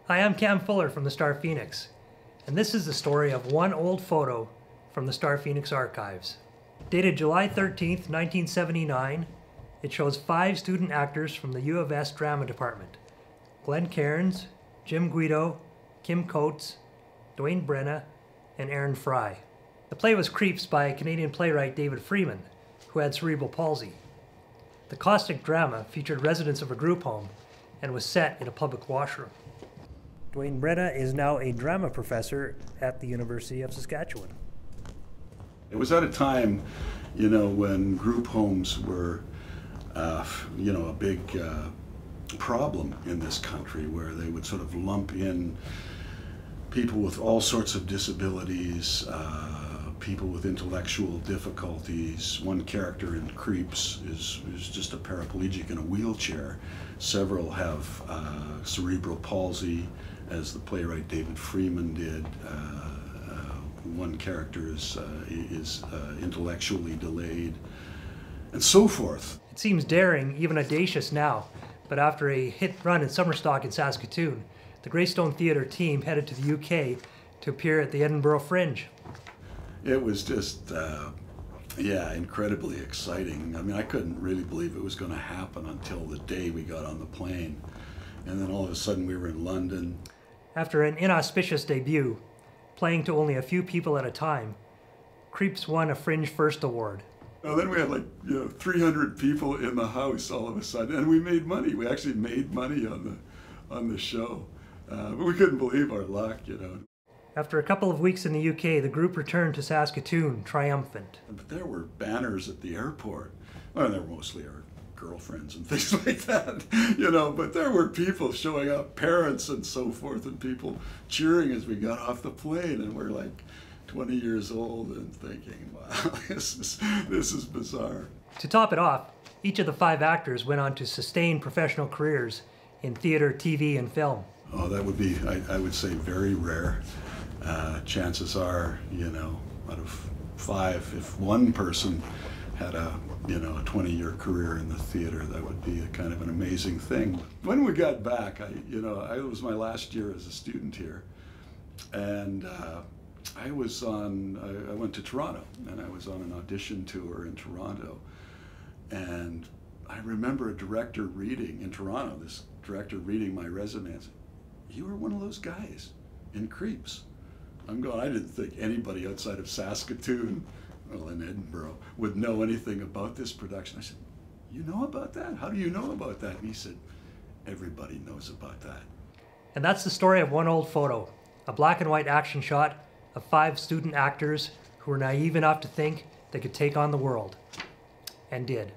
Hi, I'm Cam Fuller from the Star Phoenix, and this is the story of one old photo from the Star Phoenix archives. Dated July 13th, 1979, it shows 5 student actors from the U of S drama department: Glenn Cairns, Jim Guido, Kim Coates, Dwayne Brenna, and Aaron Fry. The play was Creeps by Canadian playwright David Freeman, who had cerebral palsy. The caustic drama featured residents of a group home and was set in a public washroom. Dwayne Brenna is now a drama professor at the University of Saskatchewan. It was at a time, when group homes were, a big problem in this country, where they would sort of lump in people with all sorts of disabilities, people with intellectual difficulties. One character in Creeps is just a paraplegic in a wheelchair. Several have cerebral palsy, as the playwright David Freeman did. One character is intellectually delayed, and so forth. It seems daring, even audacious now, but after a hit run in summer stock in Saskatoon, the Greystone Theatre team headed to the UK to appear at the Edinburgh Fringe. It was just, incredibly exciting. I mean, I couldn't really believe it was going to happen until the day we got on the plane. And then all of a sudden we were in London. After an inauspicious debut, playing to only a few people at a time, Creeps won a Fringe First Award. Well, then we had 300 people in the house all of a sudden, and we made money. We actually made money on the show. But we couldn't believe our luck, After a couple of weeks in the UK, the group returned to Saskatoon triumphant. But there were banners at the airport. Well, they were mostly our girlfriends and things like that, but there were people showing up, parents and so forth, and people cheering as we got off the plane, and we're like 20 years old and thinking, wow, this is bizarre. To top it off, each of the 5 actors went on to sustain professional careers in theater, TV, and film. Oh, that would be, I would say, very rare. Chances are, out of 5, if one person had a 20-year career in the theater, that would be a kind of an amazing thing. When we got back, it was my last year as a student here, and I went to Toronto, and I was on an audition tour in Toronto, and I remember a director reading in Toronto, this director reading my resume and saying, "You were one of those guys in Creeps." I'm going, I didn't think anybody outside of Saskatoon, well, in Edinburgh, would know anything about this production. I said, "You know about that? How do you know about that?" And he said, "Everybody knows about that." And that's the story of one old photo, a black and white action shot of 5 student actors who were naive enough to think they could take on the world, and did.